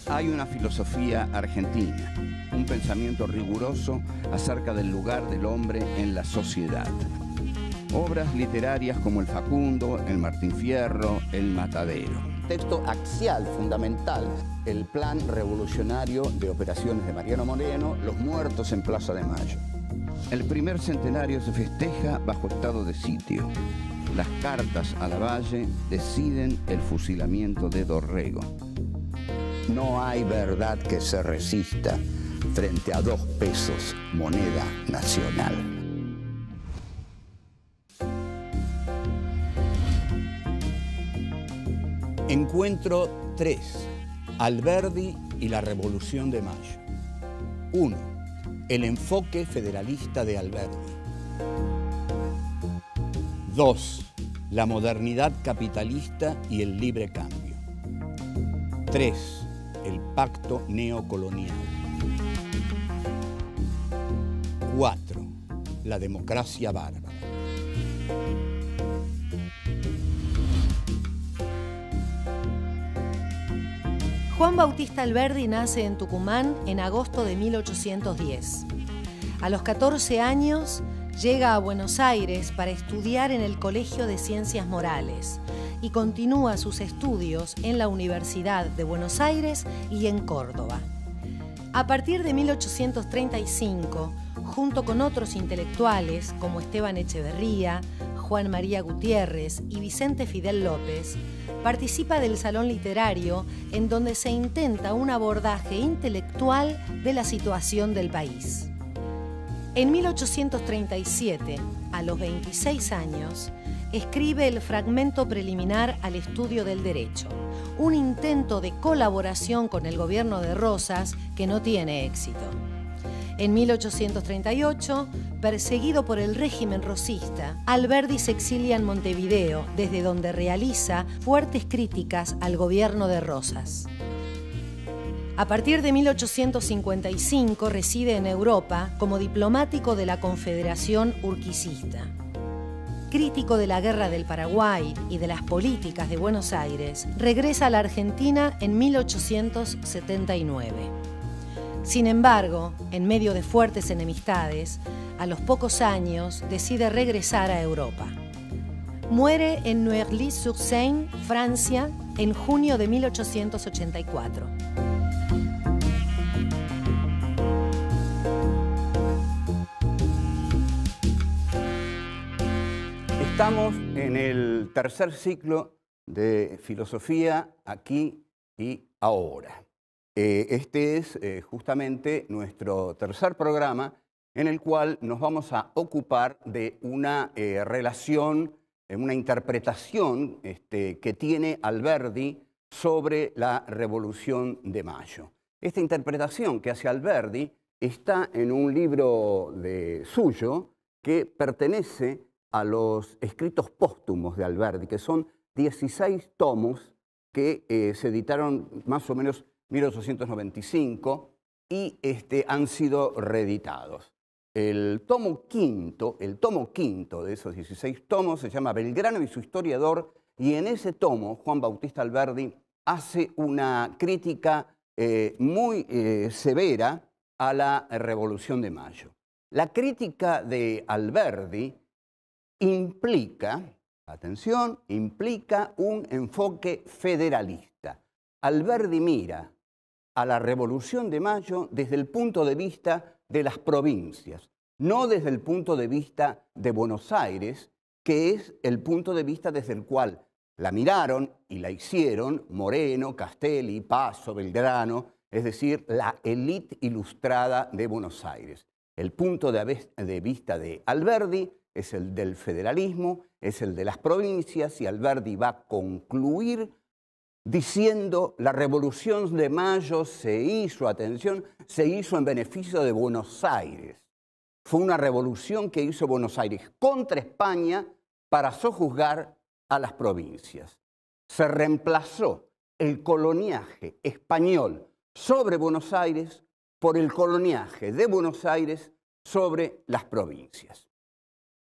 Hay una filosofía argentina, un pensamiento riguroso acerca del lugar del hombre en la sociedad. Obras literarias como El Facundo, El Martín Fierro, El Matadero. Texto axial, fundamental, el plan revolucionario de operaciones de Mariano Moreno, Los muertos en Plaza de Mayo. El primer centenario se festeja bajo estado de sitio. Las cartas a Lavalle deciden el fusilamiento de Dorrego. No hay verdad que se resista frente a 2 pesos, moneda nacional. Encuentro 3. Alberdi y la Revolución de Mayo. 1. El enfoque federalista de Alberdi. 2. La modernidad capitalista y el libre cambio. 3. El pacto neocolonial. 4. La democracia bárbara. Juan Bautista Alberdi nace en Tucumán en agosto de 1810. A los 14 años llega a Buenos Aires para estudiar en el Colegio de Ciencias Morales y continúa sus estudios en la Universidad de Buenos Aires y en Córdoba. A partir de 1835, junto con otros intelectuales como Esteban Echeverría, Juan María Gutiérrez y Vicente Fidel López, participa del Salón Literario en donde se intenta un abordaje intelectual de la situación del país. En 1837, a los 26 años, escribe el fragmento preliminar al estudio del derecho, un intento de colaboración con el gobierno de Rosas que no tiene éxito. En 1838, perseguido por el régimen rosista, Alberdi se exilia en Montevideo, desde donde realiza fuertes críticas al gobierno de Rosas. A partir de 1855 reside en Europa como diplomático de la Confederación Urquicista. Crítico de la Guerra del Paraguay y de las políticas de Buenos Aires, regresa a la Argentina en 1879. Sin embargo, en medio de fuertes enemistades, a los pocos años decide regresar a Europa. Muere en Neuilly-sur-Seine, Francia, en junio de 1884. Estamos en el tercer ciclo de filosofía aquí y ahora. Este es justamente nuestro tercer programa en el cual nos vamos a ocupar de una relación, una interpretación que tiene Alberdi sobre la Revolución de Mayo. Esta interpretación que hace Alberdi está en un libro suyo que pertenece a los escritos póstumos de Alberdi, que son 16 tomos que se editaron más o menos 1895 y han sido reeditados. El tomo quinto de esos 16 tomos se llama Belgrano y su historiador, y en ese tomo Juan Bautista Alberdi hace una crítica muy severa a la Revolución de Mayo. La crítica de Alberdi implica, atención, implica un enfoque federalista. Alberdi mira a la Revolución de Mayo desde el punto de vista de las provincias, no desde el punto de vista de Buenos Aires, que es el punto de vista desde el cual la miraron y la hicieron Moreno, Castelli, Paso, Belgrano, es decir, la élite ilustrada de Buenos Aires. El punto de vista de Alberdi es el del federalismo, es el de las provincias, y Alberdi va a concluir diciendo: la Revolución de Mayo se hizo, atención, se hizo en beneficio de Buenos Aires. Fue una revolución que hizo Buenos Aires contra España para sojuzgar a las provincias. Se reemplazó el coloniaje español sobre Buenos Aires por el coloniaje de Buenos Aires sobre las provincias.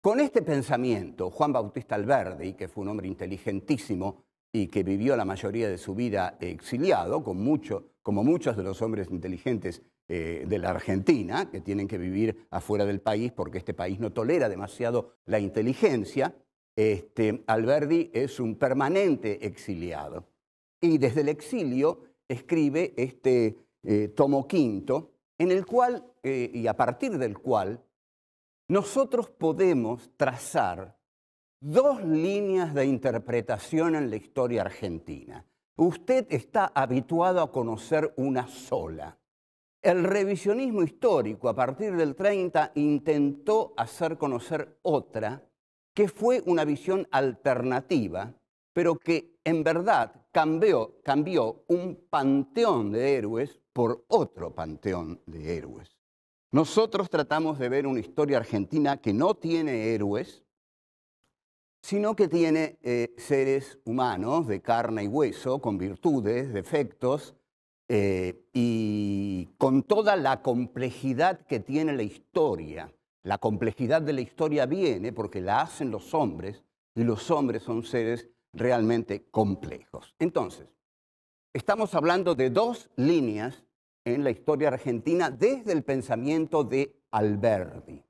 Con este pensamiento, Juan Bautista Alberdi, que fue un hombre inteligentísimo, y que vivió la mayoría de su vida exiliado, como muchos de los hombres inteligentes de la Argentina, que tienen que vivir afuera del país porque este país no tolera demasiado la inteligencia. Alberdi es un permanente exiliado. Y desde el exilio escribe este tomo quinto, en el cual, y a partir del cual, nosotros podemos trazar dos líneas de interpretación en la historia argentina. Usted está habituado a conocer una sola. El revisionismo histórico a partir del 30 intentó hacer conocer otra, que fue una visión alternativa, pero que en verdad cambió un panteón de héroes por otro panteón de héroes. Nosotros tratamos de ver una historia argentina que no tiene héroes, sino que tiene seres humanos de carne y hueso, con virtudes, defectos, y con toda la complejidad que tiene la historia. La complejidad de la historia viene porque la hacen los hombres, y los hombres son seres realmente complejos. Entonces, estamos hablando de dos líneas en la historia argentina desde el pensamiento de Alberdi.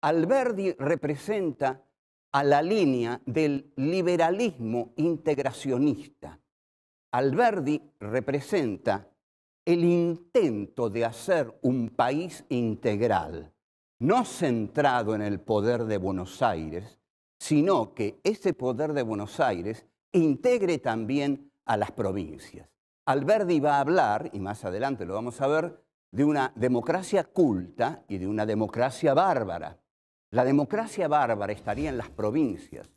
Alberdi representa a la línea del liberalismo integracionista. Alberdi representa el intento de hacer un país integral, no centrado en el poder de Buenos Aires, sino que ese poder de Buenos Aires integre también a las provincias. Alberdi va a hablar, y más adelante lo vamos a ver, de una democracia culta y de una democracia bárbara. La democracia bárbara estaría en las provincias,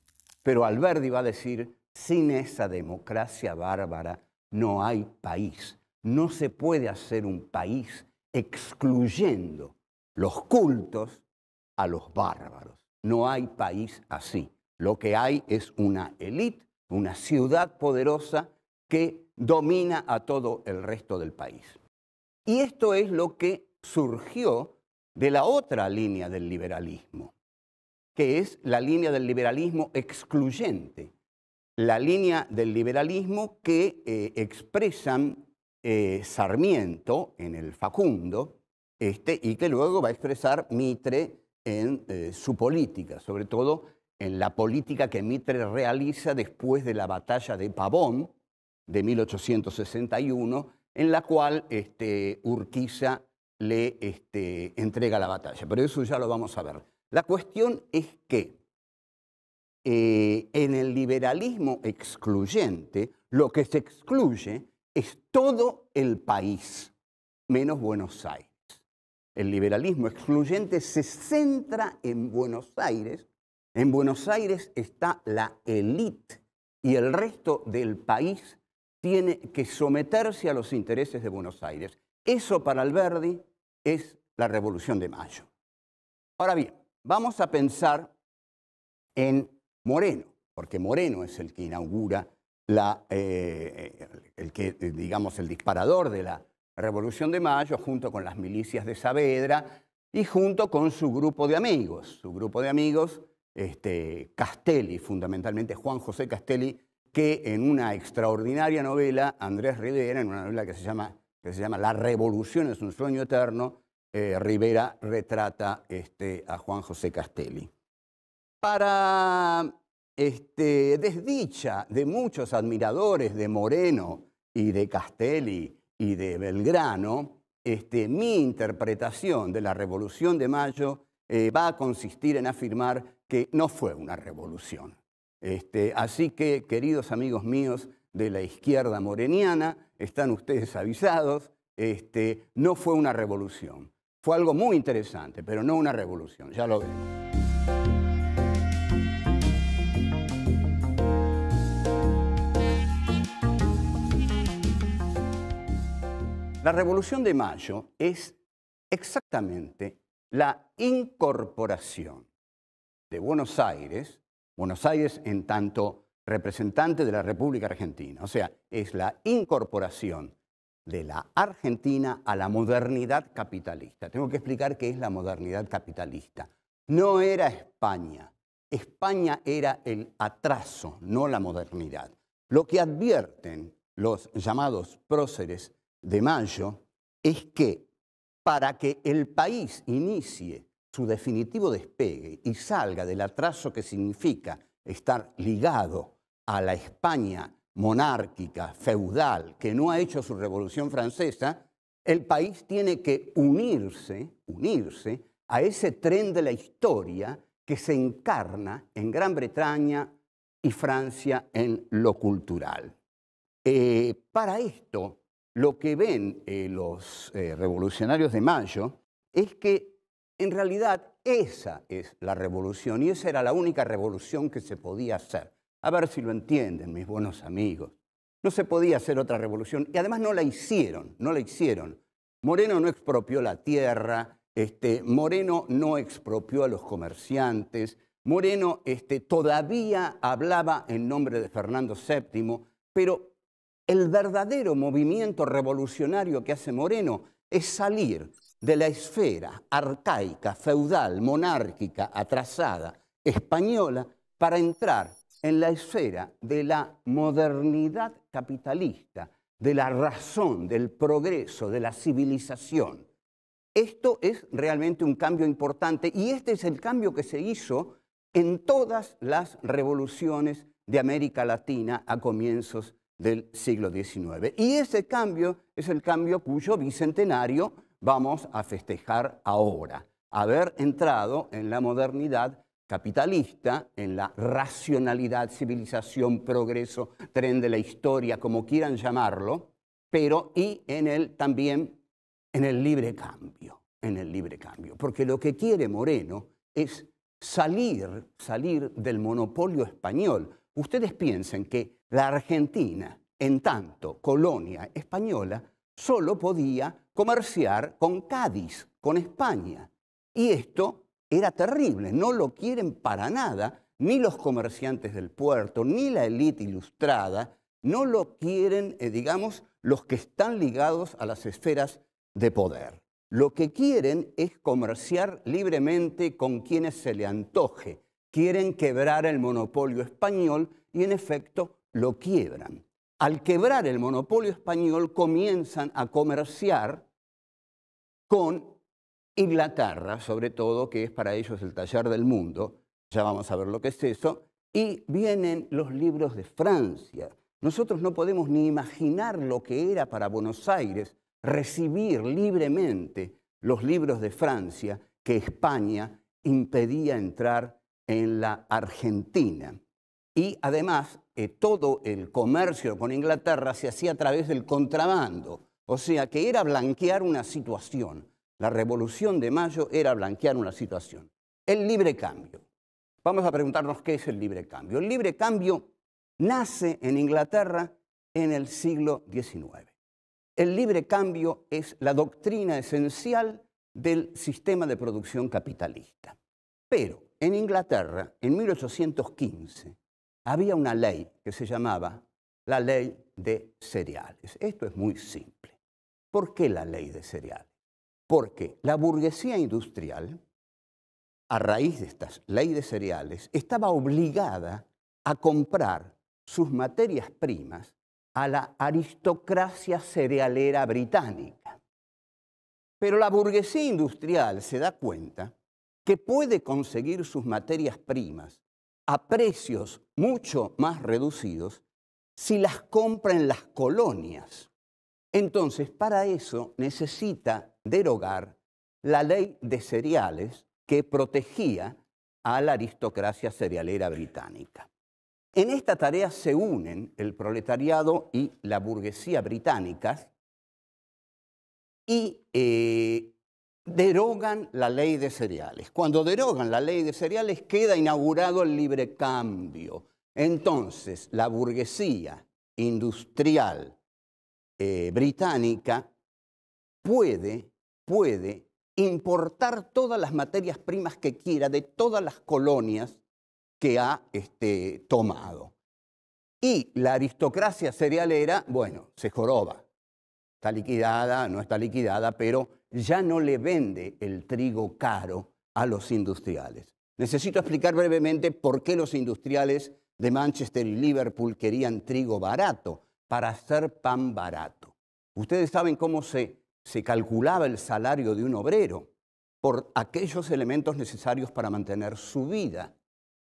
pero Alberdi va a decir, sin esa democracia bárbara no hay país. No se puede hacer un país excluyendo los cultos a los bárbaros. No hay país así. Lo que hay es una élite, una ciudad poderosa que domina a todo el resto del país. Y esto es lo que surgió de la otra línea del liberalismo, que es la línea del liberalismo excluyente, la línea del liberalismo que expresan Sarmiento en el Facundo, y que luego va a expresar Mitre en su política, sobre todo en la política que Mitre realiza después de la batalla de Pavón de 1861, en la cual Urquiza le entrega la batalla. Pero eso ya lo vamos a ver. La cuestión es que en el liberalismo excluyente, lo que se excluye es todo el país, menos Buenos Aires. El liberalismo excluyente se centra en Buenos Aires. En Buenos Aires está la élite y el resto del país tiene que someterse a los intereses de Buenos Aires. Eso para Alberdi es la Revolución de Mayo. Ahora bien, vamos a pensar en Moreno, porque Moreno es el que inaugura el disparador de la Revolución de Mayo, junto con las milicias de Saavedra y junto con su grupo de amigos. Su grupo de amigos, Castelli, fundamentalmente Juan José Castelli, que en una extraordinaria novela, Andrés Rivera, en una novela que se llama La Revolución es un sueño eterno, Rivera retrata a Juan José Castelli. Para desdicha de muchos admiradores de Moreno y de Castelli y de Belgrano, mi interpretación de la Revolución de Mayo va a consistir en afirmar que no fue una revolución. Así que, queridos amigos míos de la izquierda moreniana, están ustedes avisados, no fue una revolución. Fue algo muy interesante, pero no una revolución, ya lo veremos. La Revolución de Mayo es exactamente la incorporación de Buenos Aires en tanto representante de la República Argentina. O sea, es la incorporación de la Argentina a la modernidad capitalista. Tengo que explicar qué es la modernidad capitalista. No era España. España era el atraso, no la modernidad. Lo que advierten los llamados próceres de Mayo es que para que el país inicie su definitivo despegue y salga del atraso que significa estar ligado a la España monárquica, feudal, que no ha hecho su Revolución Francesa, el país tiene que unirse a ese tren de la historia que se encarna en Gran Bretaña y Francia en lo cultural. Para esto, lo que ven los revolucionarios de Mayo es que en realidad esa es la revolución y esa era la única revolución que se podía hacer. A ver si lo entienden, mis buenos amigos. No se podía hacer otra revolución y además no la hicieron. Moreno no expropió la tierra, Moreno no expropió a los comerciantes, Moreno todavía hablaba en nombre de Fernando VII, pero el verdadero movimiento revolucionario que hace Moreno es salir de la esfera arcaica, feudal, monárquica, atrasada, española, para entrar en la esfera de la modernidad capitalista, de la razón, del progreso, de la civilización. Esto es realmente un cambio importante y este es el cambio que se hizo en todas las revoluciones de América Latina a comienzos del siglo XIX. Y ese cambio es el cambio cuyo bicentenario vamos a festejar ahora. Haber entrado en la modernidad capitalista, en la racionalidad, civilización, progreso, tren de la historia, como quieran llamarlo, pero y también en el libre cambio, porque lo que quiere Moreno es salir del monopolio español. Ustedes piensen que la Argentina, en tanto colonia española, solo podía comerciar con Cádiz, con España. Y esto era terrible, no lo quieren para nada, ni los comerciantes del puerto, ni la élite ilustrada, no lo quieren, digamos, los que están ligados a las esferas de poder. Lo que quieren es comerciar libremente con quienes se le antoje. Quieren quebrar el monopolio español y, en efecto, lo quiebran. Al quebrar el monopolio español, comienzan a comerciar con Inglaterra, sobre todo, que es para ellos el taller del mundo. Ya vamos a ver lo que es eso. Y vienen los libros de Francia. Nosotros no podemos ni imaginar lo que era para Buenos Aires recibir libremente los libros de Francia que España impedía entrar en la Argentina. Y además, todo el comercio con Inglaterra se hacía a través del contrabando. O sea, que era blanquear una situación. La Revolución de Mayo era blanquear una situación. El libre cambio. Vamos a preguntarnos qué es el libre cambio. El libre cambio nace en Inglaterra en el siglo XIX. El libre cambio es la doctrina esencial del sistema de producción capitalista. Pero en Inglaterra, en 1815, había una ley que se llamaba la Ley de Cereales. Esto es muy simple. ¿Por qué la Ley de Cereales? Porque la burguesía industrial, a raíz de esta Ley de Cereales, estaba obligada a comprar sus materias primas a la aristocracia cerealera británica. Pero la burguesía industrial se da cuenta que puede conseguir sus materias primas a precios mucho más reducidos si las compra en las colonias. Entonces, para eso necesita derogar la Ley de Cereales que protegía a la aristocracia cerealera británica. En esta tarea se unen el proletariado y la burguesía británicas y derogan la Ley de Cereales. Cuando derogan la Ley de Cereales queda inaugurado el libre cambio. Entonces, la burguesía industrial británica puede importar todas las materias primas que quiera de todas las colonias que ha tomado. Y la aristocracia cerealera, bueno, se joroba. Está liquidada, no está liquidada, pero ya no le vende el trigo caro a los industriales. Necesito explicar brevemente por qué los industriales de Manchester y Liverpool querían trigo barato para hacer pan barato. Ustedes saben cómo se calculaba el salario de un obrero por aquellos elementos necesarios para mantener su vida.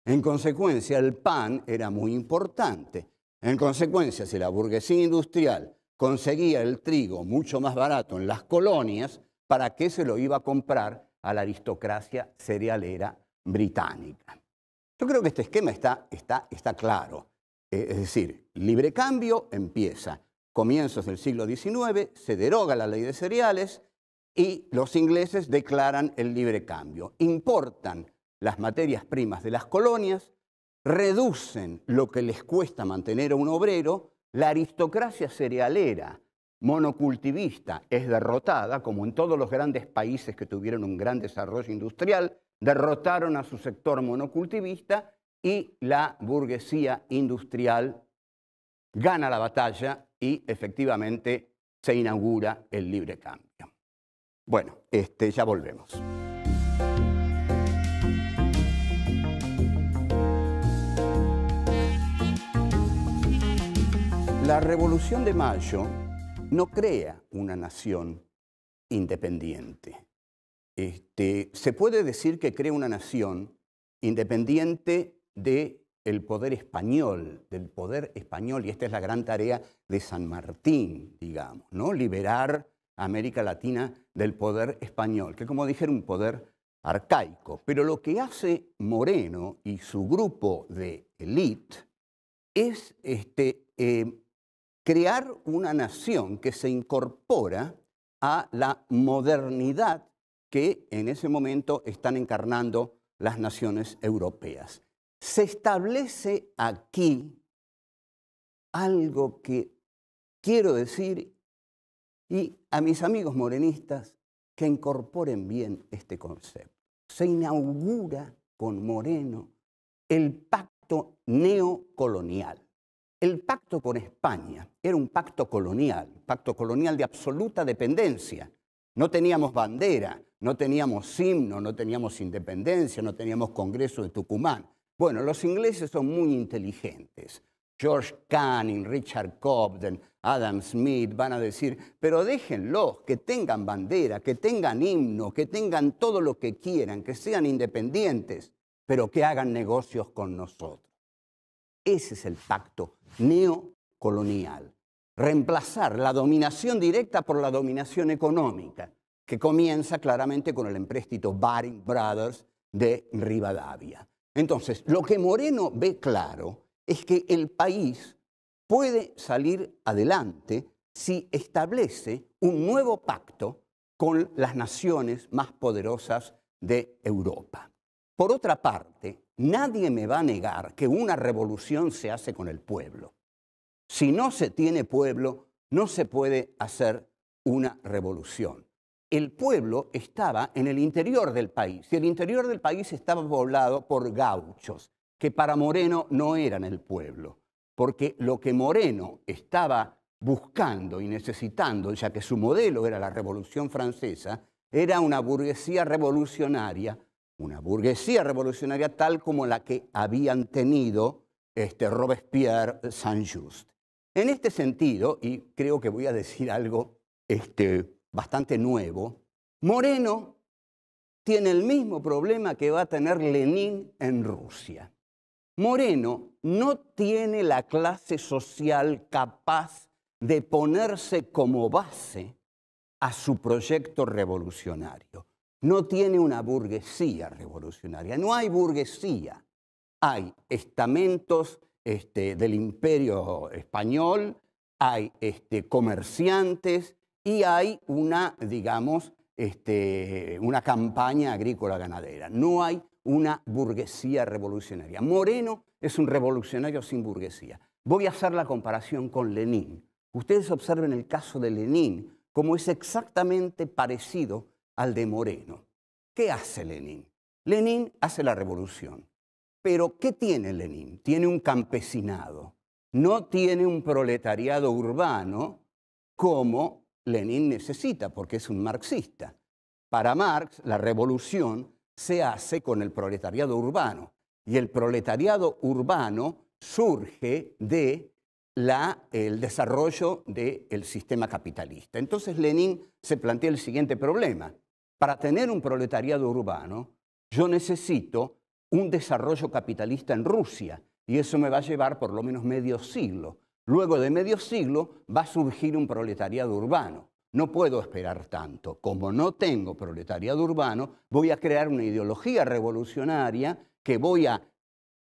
En consecuencia, el pan era muy importante. En consecuencia, si la burguesía industrial conseguía el trigo mucho más barato en las colonias, ¿para qué se lo iba a comprar a la aristocracia cerealera británica? Yo creo que este esquema está claro. Es decir, libre cambio empieza. Comienzos del siglo XIX, se deroga la ley de cereales y los ingleses declaran el libre cambio. Importan las materias primas de las colonias, reducen lo que les cuesta mantener a un obrero, la aristocracia cerealera monocultivista es derrotada, como en todos los grandes países que tuvieron un gran desarrollo industrial, derrotaron a su sector monocultivista y la burguesía industrial gana la batalla y efectivamente se inaugura el libre cambio. Bueno, ya volvemos. La Revolución de Mayo no crea una nación independiente. Se puede decir que crea una nación independiente del poder español, y esta es la gran tarea de San Martín, digamos, ¿no? Liberar a América Latina del poder español, que como dije era un poder arcaico. Pero lo que hace Moreno y su grupo de élite es crear una nación que se incorpora a la modernidad que en ese momento están encarnando las naciones europeas. Se establece aquí algo que quiero decir, y a mis amigos morenistas que incorporen bien este concepto. Se inaugura con Moreno el pacto neocolonial. El pacto con España era un pacto colonial de absoluta dependencia. No teníamos bandera, no teníamos himno, no teníamos independencia, no teníamos Congreso de Tucumán. Bueno, los ingleses son muy inteligentes. George Canning, Richard Cobden, Adam Smith van a decir, pero déjenlos, que tengan bandera, que tengan himno, que tengan todo lo que quieran, que sean independientes, pero que hagan negocios con nosotros. Ese es el pacto neocolonial. Reemplazar la dominación directa por la dominación económica, que comienza claramente con el empréstito Baring Brothers de Rivadavia. Entonces, lo que Moreno ve claro es que el país puede salir adelante si establece un nuevo pacto con las naciones más poderosas de Europa. Por otra parte, nadie me va a negar que una revolución se hace con el pueblo. Si no se tiene pueblo, no se puede hacer una revolución. El pueblo estaba en el interior del país y el interior del país estaba poblado por gauchos, que para Moreno no eran el pueblo, porque lo que Moreno estaba buscando y necesitando, ya que su modelo era la Revolución Francesa, era una burguesía revolucionaria tal como la que habían tenido Robespierre, Saint-Just. En este sentido, y creo que voy a decir algo bastante nuevo, Moreno tiene el mismo problema que va a tener Lenin en Rusia. Moreno no tiene la clase social capaz de ponerse como base a su proyecto revolucionario. No tiene una burguesía revolucionaria, no hay burguesía. Hay estamentos del imperio español, hay comerciantes y hay una campaña agrícola ganadera. No hay una burguesía revolucionaria. Moreno es un revolucionario sin burguesía. Voy a hacer la comparación con Lenin. Ustedes observen el caso de Lenin, como es exactamente parecido al de Moreno. ¿Qué hace Lenin? Lenin hace la revolución. Pero ¿qué tiene Lenin? Tiene un campesinado. No tiene un proletariado urbano como Lenin necesita, porque es un marxista. Para Marx, la revolución se hace con el proletariado urbano. Y el proletariado urbano surge de el desarrollo del sistema capitalista. Entonces Lenin se plantea el siguiente problema. Para tener un proletariado urbano, yo necesito un desarrollo capitalista en Rusia, y eso me va a llevar por lo menos medio siglo. Luego de medio siglo va a surgir un proletariado urbano. No puedo esperar tanto. Como no tengo proletariado urbano, voy a crear una ideología revolucionaria que voy a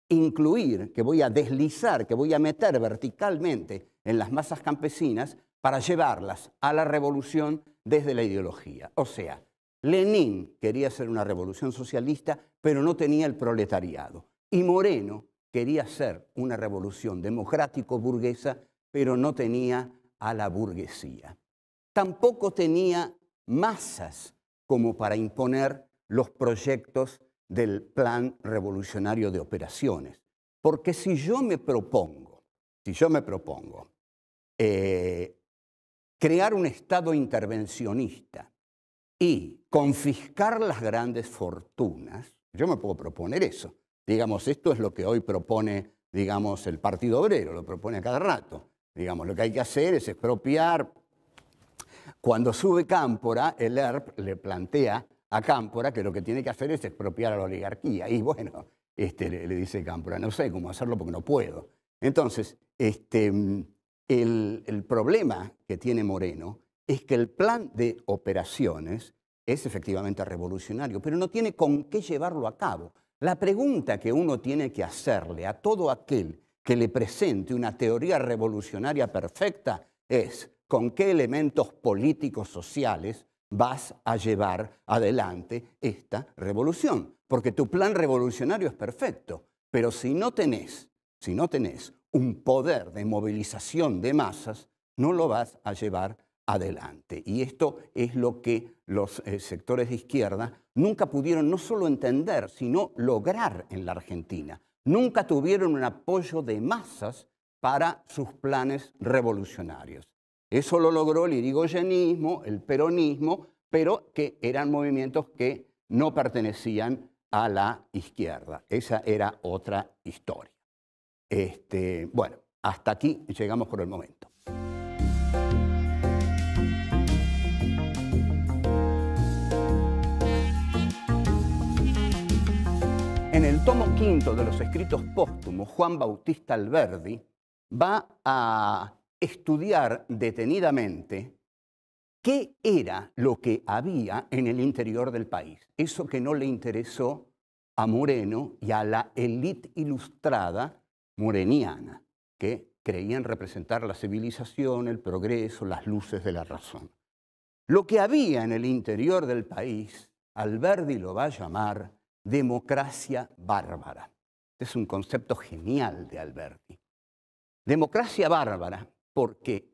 incluir, que voy a deslizar, que voy a meter verticalmente en las masas campesinas para llevarlas a la revolución desde la ideología. O sea, Lenin quería hacer una revolución socialista, pero no tenía el proletariado. Y Moreno quería hacer una revolución democrático-burguesa, pero no tenía a la burguesía. Tampoco tenía masas como para imponer los proyectos del plan revolucionario de operaciones. Porque si yo me propongo crear un Estado intervencionista y confiscar las grandes fortunas, yo me puedo proponer eso. Digamos, esto es lo que hoy propone, digamos, el Partido Obrero, lo propone a cada rato. Digamos, lo que hay que hacer es expropiar. Cuando sube Cámpora, el ERP le plantea a Cámpora que lo que tiene que hacer es expropiar a la oligarquía. Y bueno, le dice Cámpora, no sé cómo hacerlo porque no puedo. Entonces, el problema que tiene Moreno es que el plan de operaciones es efectivamente revolucionario, pero no tiene con qué llevarlo a cabo. La pregunta que uno tiene que hacerle a todo aquel que le presente una teoría revolucionaria perfecta es ¿con qué elementos políticos sociales vas a llevar adelante esta revolución? Porque tu plan revolucionario es perfecto, pero si no tenés un poder de movilización de masas, no lo vas a llevar adelante. Y esto es lo que los sectores de izquierda nunca pudieron no solo entender, sino lograr en la Argentina. Nunca tuvieron un apoyo de masas para sus planes revolucionarios. Eso lo logró el irigoyenismo, el peronismo, pero que eran movimientos que no pertenecían a la izquierda. Esa era otra historia. Bueno, hasta aquí llegamos por el momento. En el tomo quinto de los escritos póstumos, Juan Bautista Alberdi va a estudiar detenidamente qué era lo que había en el interior del país. Eso que no le interesó a Moreno y a la élite ilustrada moreniana, que creían representar la civilización, el progreso, las luces de la razón. Lo que había en el interior del país, Alberdi lo va a llamar democracia bárbara. Es un concepto genial de Alberdi. Democracia bárbara porque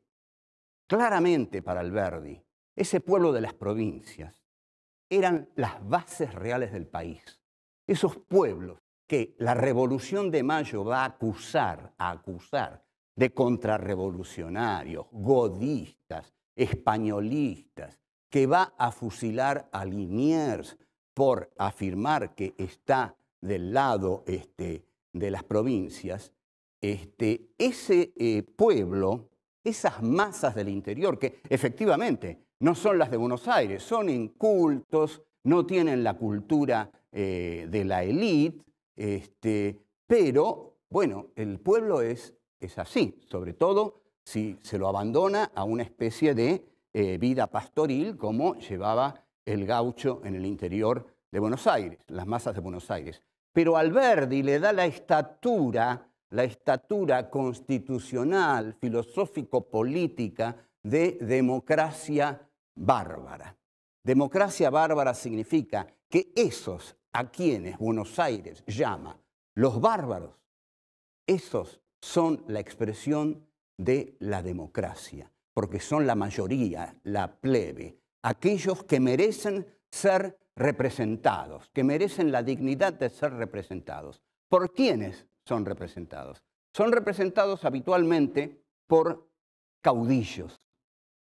claramente para Alberdi ese pueblo de las provincias eran las bases reales del país. Esos pueblos que la Revolución de Mayo va a acusar de contrarrevolucionarios, godistas, españolistas, que va a fusilar a Liniers por afirmar que está del lado de las provincias, ese pueblo, esas masas del interior, que efectivamente no son las de Buenos Aires, son incultos, no tienen la cultura de la élite, pero bueno, el pueblo es así, sobre todo si se lo abandona a una especie de vida pastoril como llevaba el gaucho en el interior de Buenos Aires, las masas de Buenos Aires. Pero Alberdi le da la estatura constitucional, filosófico-política de democracia bárbara. Democracia bárbara significa que esos a quienes Buenos Aires llama los bárbaros, esos son la expresión de la democracia, porque son la mayoría, la plebe, aquellos que merecen ser representados, que merecen la dignidad de ser representados. ¿Por quiénes son representados? Son representados habitualmente por caudillos.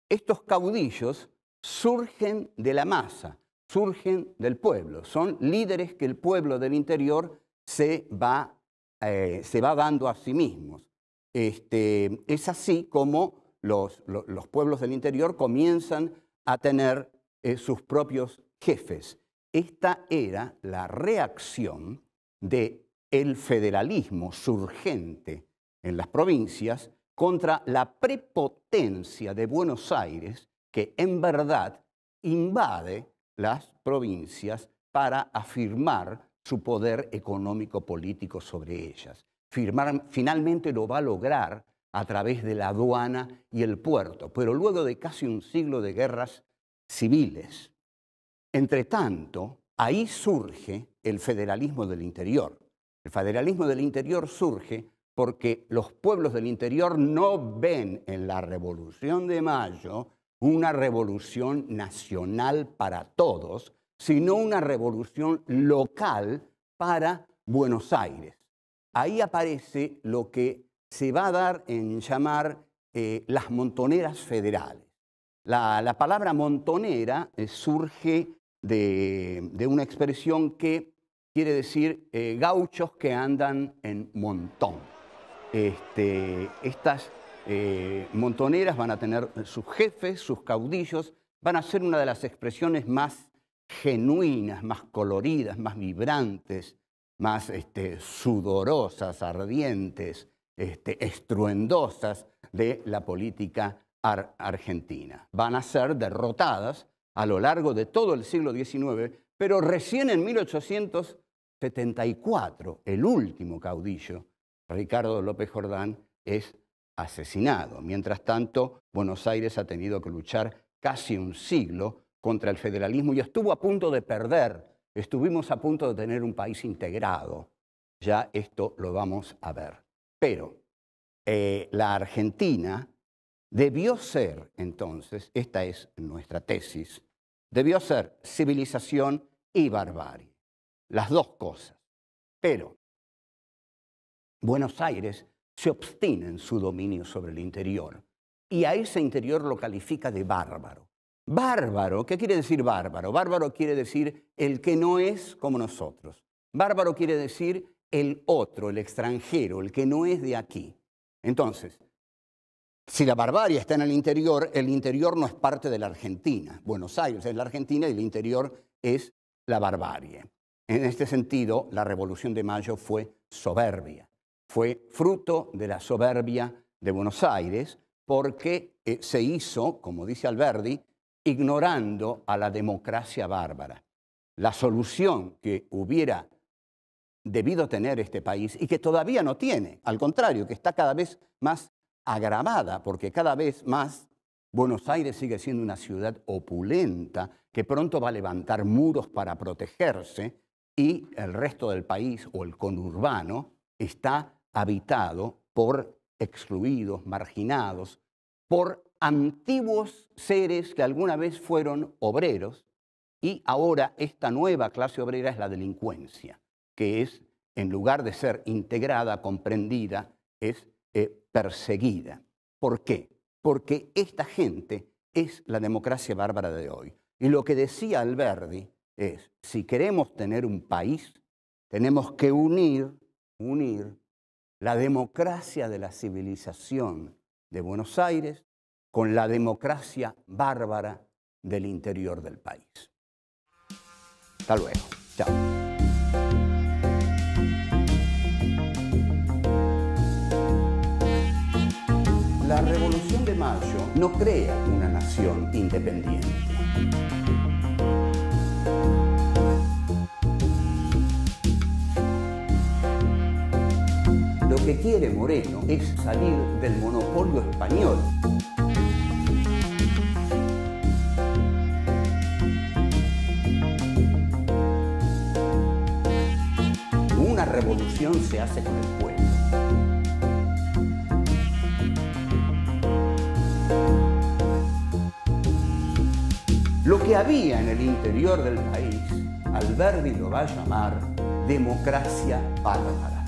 Estos caudillos surgen de la masa, surgen del pueblo, son líderes que el pueblo del interior se va se va dando a sí mismos. Es así como los pueblos del interior comienzan a tener sus propios jefes. Esta era la reacción del federalismo surgente en las provincias contra la prepotencia de Buenos Aires, que en verdad invade las provincias para afirmar su poder económico-político sobre ellas. Finalmente lo va a lograr a través de la aduana y el puerto, pero luego de casi un siglo de guerras civiles. Entre tanto, ahí surge el federalismo del interior. El federalismo del interior surge porque los pueblos del interior no ven en la Revolución de Mayo una revolución nacional para todos, sino una revolución local para Buenos Aires. Ahí aparece lo que se va a dar en llamar las montoneras federales. La palabra montonera surge de una expresión que quiere decir gauchos que andan en montón. Estas montoneras van a tener sus jefes, sus caudillos, van a ser una de las expresiones más genuinas, más coloridas, más vibrantes, más sudorosas, ardientes, estruendosas de la política argentina. Van a ser derrotadas a lo largo de todo el siglo XIX, pero recién en 1874, el último caudillo, Ricardo López Jordán, es asesinado. Mientras tanto, Buenos Aires ha tenido que luchar casi un siglo contra el federalismo y estuvo a punto de perder. Estuvimos a punto de tener un país integrado. Ya esto lo vamos a ver. Pero la Argentina debió ser, entonces, esta es nuestra tesis, debió ser civilización y barbarie. Las dos cosas. Pero Buenos Aires se obstina en su dominio sobre el interior y a ese interior lo califica de bárbaro. Bárbaro, ¿qué quiere decir bárbaro? Bárbaro quiere decir el que no es como nosotros. Bárbaro quiere decir el otro, el extranjero, el que no es de aquí. Entonces, si la barbarie está en el interior no es parte de la Argentina. Buenos Aires es la Argentina y el interior es la barbarie. En este sentido, la Revolución de Mayo fue soberbia. Fue fruto de la soberbia de Buenos Aires porque se hizo, como dice Alberdi, ignorando a la democracia bárbara. La solución que hubiera debido tener este país y que todavía no tiene, al contrario, que está cada vez más agravada porque cada vez más Buenos Aires sigue siendo una ciudad opulenta que pronto va a levantar muros para protegerse y el resto del país o el conurbano está habitado por excluidos, marginados, por antiguos seres que alguna vez fueron obreros y ahora esta nueva clase obrera es la delincuencia, que es, en lugar de ser integrada, comprendida, es perseguida. ¿Por qué? Porque esta gente es la democracia bárbara de hoy. Y lo que decía Alberdi es, si queremos tener un país, tenemos que unir la democracia de la civilización de Buenos Aires con la democracia bárbara del interior del país. Hasta luego. Chao. La Revolución de Mayo no crea una nación independiente. Lo que quiere Moreno es salir del monopolio español. Una revolución se hace con el pueblo. Lo que había en el interior del país, Alberdi lo va a llamar democracia bárbara.